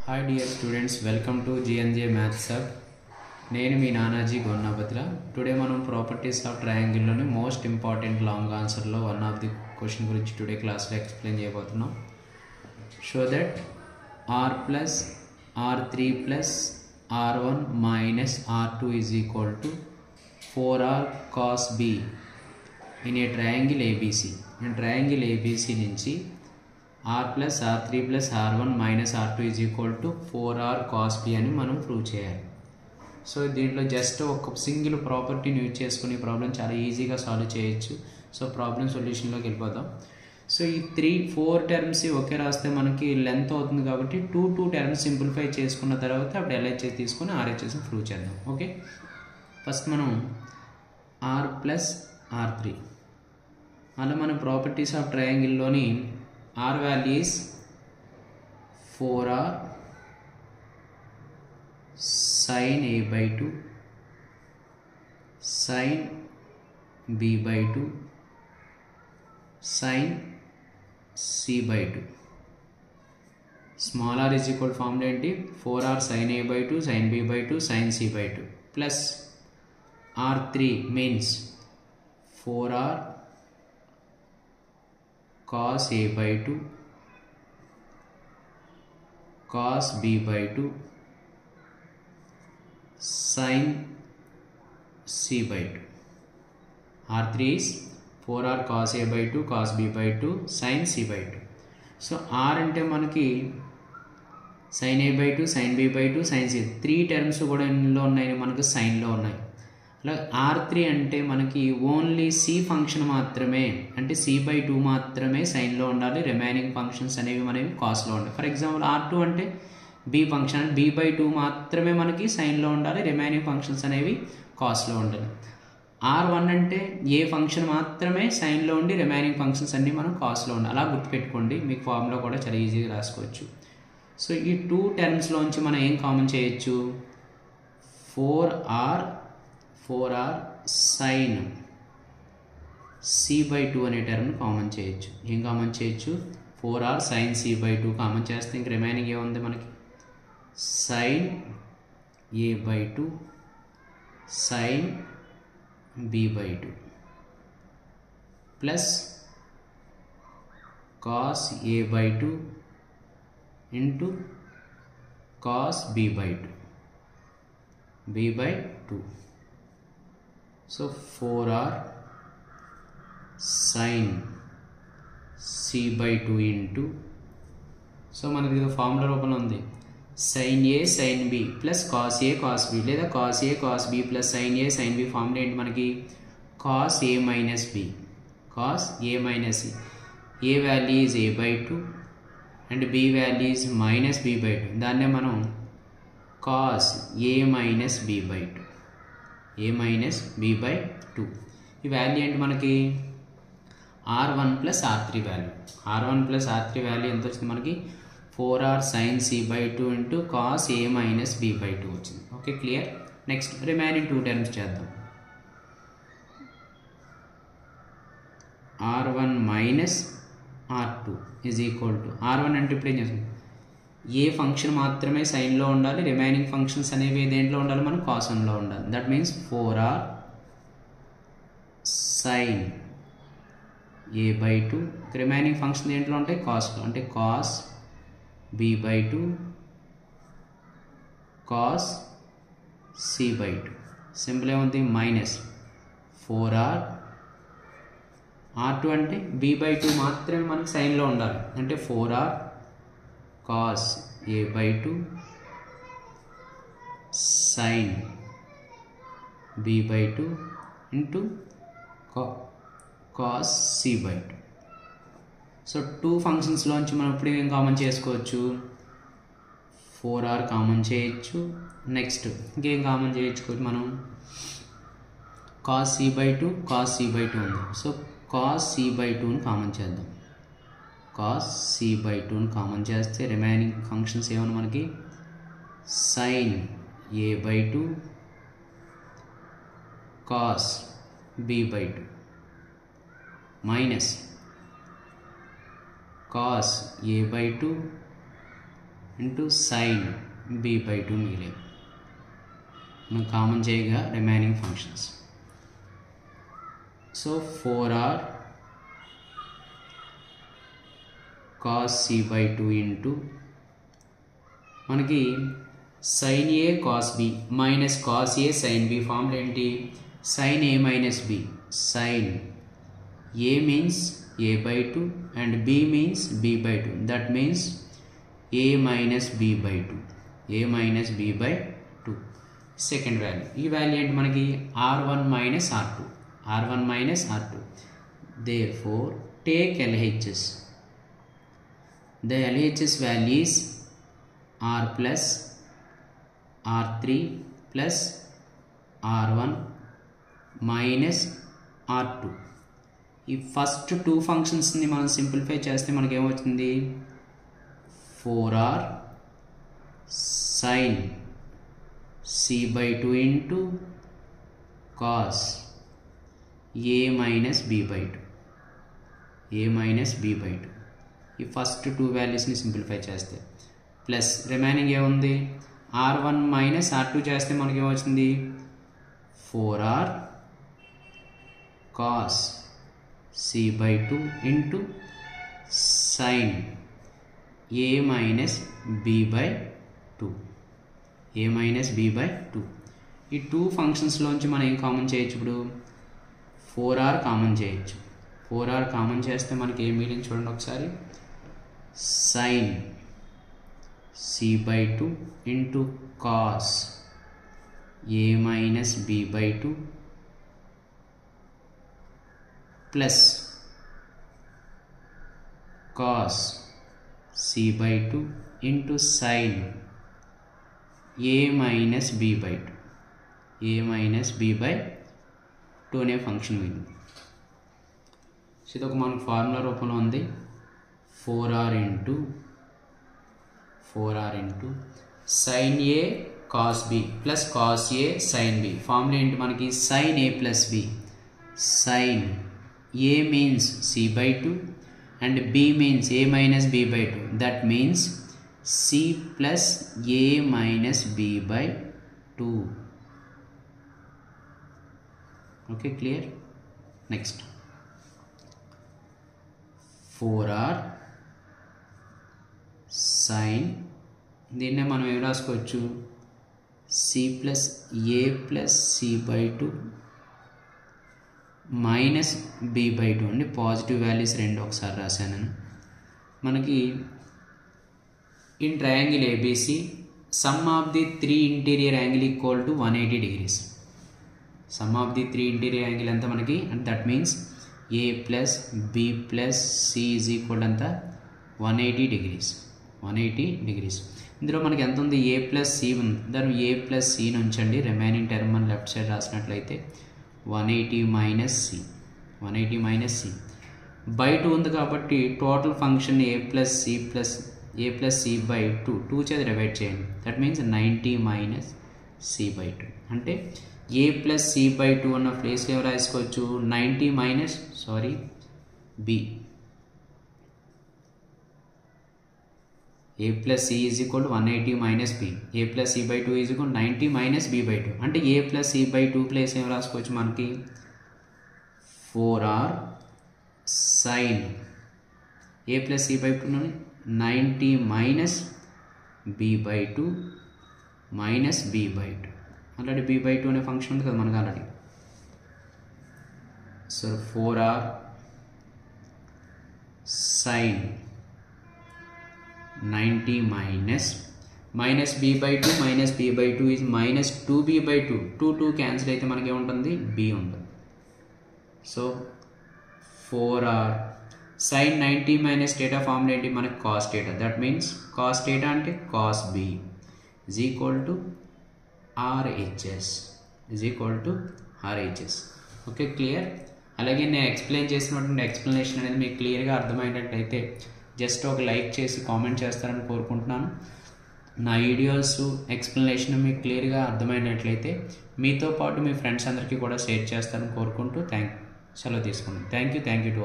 Hi dear students, welcome to GNJ Maths Hub. నేను మీ Nanaji గొన్నబత్ర. Today మనం properties of triangle లోని most important long answer లో one of the question గురించి today class లో explain చేయబోతున్నాం. Show that r plus r3 plus r1 minus r2 is equal to 4r cos b in a triangle ABC. In triangle ABC నుంచి r plus r3 plus r1 minus r2 is equal to 4r cos b అని మనం prove చేయాలి. So దీంట్లో just ఒక single ప్రాపర్టీని use చేసుకుని problem చాలా ఈజీగా సాల్వ్ చేయొచ్చు. సో ప్రాబ్లం సొల్యూషన్లోకి వెళ్ళిపోదాం. సో ఈ 3-4 టర్మ్స్ ఒకే రాస్తే మనకి లెంత్ అవుతుంది కాబట్టి 2 టర్మ్స్ సింప్లిఫై చేసుకున్న తర్వాత అప్పుడు LHS తీసుకొని RHS ప్రూవ్ చేద్దాం. ఓకే, ఫస్ట్ మనం r ప్లస్ r3 అలా మన ప్రాపర్టీస్ ఆఫ్ ట్రయాంగిల్లోని r value is 4r sin a by 2 sin b by 2 sin c by 2. small r is equal formula ఏంటి 4r sin a by 2 sin b by 2 sin c by 2 plus r3 means 4r cos a by 2 cos b by 2 sin c by 2. r3 is 4r cos a by 2 cos b by 2 sin c by 2. So r అంటే మనకి sin a by 2 sin b by 2 sin c 3 terms కూడా ఇందులో ఉన్నాయి, మనకు సైన్లో ఉన్నాయి. అలా r3 అంటే మనకి ఓన్లీ c ఫంక్షన్ మాత్రమే, అంటే c by 2 మాత్రమే సైన్లో ఉండాలి, రిమైనింగ్ ఫంక్షన్స్ అనేవి మనవి కాస్లో ఉండాలి. ఫర్ ఎగ్జాంపుల్ r2 అంటే b ఫంక్షన్ b by 2 మాత్రమే మనకి సైన్లో ఉండాలి, రిమైనింగ్ ఫంక్షన్స్ అనేవి కాస్లో ఉండాలి. r1 అంటే ఏ ఫంక్షన్ మాత్రమే సైన్లో ఉండి రిమైనింగ్ ఫంక్షన్స్ అన్నీ మనం కాస్లో ఉండాలి. అలా గుర్తుపెట్టుకోండి, మీకు ఫార్ములా కూడా చాలా ఈజీగా రాసుకోవచ్చు. సో ఈ 2 టర్మ్స్లోంచి మనం ఏం కామన్ చేయొచ్చు, 4r సైన్ c by 2 అనే టర్మ్ని కామన్ చేయొచ్చు. ఏం కామన్ చేయొచ్చు, 4r sign c by 2 common చేస్తే ఇంక రిమైనింగ్ ఏముంది మనకి sin a by 2 sin b by 2 plus cos a by 2 into cos b by 2. So 4r sin c by 2 into, so మనకి ఇది ఫార్ములా రూపంలో ఉంది, sin a sin b plus cos a cos b, లేదా cos a cos b plus sin a sin b. Formula ఏంటి మనకి cos a minus b, cos a minus a value is a by 2 and b value is minus b by 2. దాన్నే మనం cos a minus b by 2, a minus b by 2. ఈ value ఏంటి మనకి r1 plus r3 value. r1 plus r3 value ఎంత వచ్చింది మనకి 4r sin c by 2 into cos a minus b by 2 వచ్చింది. Okay, clear. Next remaining 2 terms చేద్దాం. r1 minus r2 is equal to, r1 అంటే ఇప్పుడు ఏం చేస్తాం, ఏ ఫంక్షన్ మాత్రమే సైన్లో ఉండాలి, రిమైనింగ్ ఫంక్షన్స్ అనేవి దేంట్లో ఉండాలి, మనం కాసన్లో ఉండాలి. That means 4r sin a by 2, remaining function దేంట్లో ఉంటాయి కాస్లో, అంటే cos b by 2 cos c by 2. Simple ఏముంది మైనస్ 4r, r2 అంటే b by 2 మాత్రమే మనకి సైన్లో ఉండాలి, అంటే 4r cos a by 2 sin b by 2 into cos c by 2. So 2 ఫంక్షన్స్లోంచి మనం ఇప్పుడు ఏం కామన్ చేసుకోవచ్చు, 4r కామన్ చేయొచ్చు. నెక్స్ట్ ఇంకేం కామన్ చేయొచ్చు మనం, cos c by 2 cos c by 2 ఉంది. సో cos c by 2ని కామన్ చేద్దాం. cos c by 2ని కామన్ చేస్తే రిమైనింగ్ ఫంక్షన్స్ ఏమన్నా మనకి sin a by 2 cos b by 2 minus cos a by 2 into sine b/2 మిగిలింది. మనం కామన్ చేయగా remaining functions. So 4r cos c/2 into మనకి sin a cos b minus cos a sin b formula ఏంటి? sin a minus b. sin a means a/2 and b means b/2. That means a minus b/2. a minus b/2. Second value. ఈ value ఏంటి మనకి? r1 minus r2. r1 minus r2. Therefore take LHS. The LHS value is r plus r3 plus r1 minus r2. ఈ first two ఫంక్షన్స్ని మనం simplify చేస్తే మనకి ఏమవుతుంది? 4r sin c/2 into cos a minus b/2. a minus b/2. ఈ first two వాల్యూస్ని simplify చేస్తే plus remaining ఏముంది? r1 minus r2 చేస్తే మనకి ఏమవుతుంది? 4r cos c/2 into sin a minus b/2. a minus b/2. ఈ టూ ఫంక్షన్స్లోంచి మనం ఏం కామన్ చేయొచ్చు? ఇప్పుడు 4r కామన్ చేయొచ్చు. 4r కామన్ చేస్తే మనకి ఏం మిగిలింది చూడండి ఒకసారి. sin c/2 into cos a minus b/2 plus cos c/2 into sin a minus b/2. a minus b/2 అనే ఫంక్షన్ మిగిలింది. సో ఇది ఒక మనకు ఫార్ములా రూపంలో ఉంది. 4r into sin a cos b plus cos a sin b. Formula ఏంటి మనకి? sin a plus b. sin a means c/2 and b means a minus b/2. That means c plus a minus b/2. Okay, clear? Next. 4r sin, దీన్నే మనం ఏం రాసుకోవచ్చు? c plus a plus c/2 minus b/2 అండి. Positive values రెండు ఒకసారి రాశాను. మనకి in triangle ABC sum of the 3 interior angle equal to 180 degrees. Sum of the 3 interior angle అంతా మనకి, and that means a plus b plus c is equal అంతా 180 degrees. 180 degrees. ఇందులో మనకి ఎంత ఉంది? a ప్లస్ c ఉంది. దాన్ని a plus c ఉంచండి. రిమైనింగ్ టర్మ్ అని లెఫ్ట్ సైడ్ రాసినట్లయితే 180 minus c. 180 minus c by 2 ఉంది కాబట్టి total function a plus c/2 2 చేత డివైడ్ చేయండి. That means 90 minus c/2. అంటే a ప్లస్ c/2 అన్న ప్లేస్లో ఏం రాసుకోవచ్చు? 90 minus b. a plus c is equal to 180 minus b. a plus c/2 is equal to 90 minus b/2. అంటే a plus c/2 place ఏం రాసుకోవచ్చు మనకి? 4r sin a plus c/2 నుండి 90 minus b/2 minus b/2. Already b/2 అనే function ఉంది కదా మనకు already. So 4r sin 90 minus b/2 minus b/2 is minus 2b/2. 2 cancel అయితే మనకి ఏముంటుంది? b ఉంటుంది. So 4r sin 90 minus theta formula ఏంటి మనకి? cos theta. That means cos theta అంటే cos b is equal to RHS. Okay, clear? అలాగే నేను explain చేసినటువంటి ఎక్స్ప్లెనేషన్ అనేది మీకు క్లియర్గా అర్థమైనట్లయితే జస్ట్ ఒక లైక్ చేసి కామెంట్ చేస్తారని కోరుకుంటున్నాను. నా వీడియోస్ ఎక్స్ప్లెనేషన్ మీకు క్లియర్గా అర్థమైనట్లయితే మీతో పాటు మీ ఫ్రెండ్స్ అందరికీ కూడా షేర్ చేస్తారని కోరుకుంటూ సెలవు తీసుకుంటాను. Thank you to all.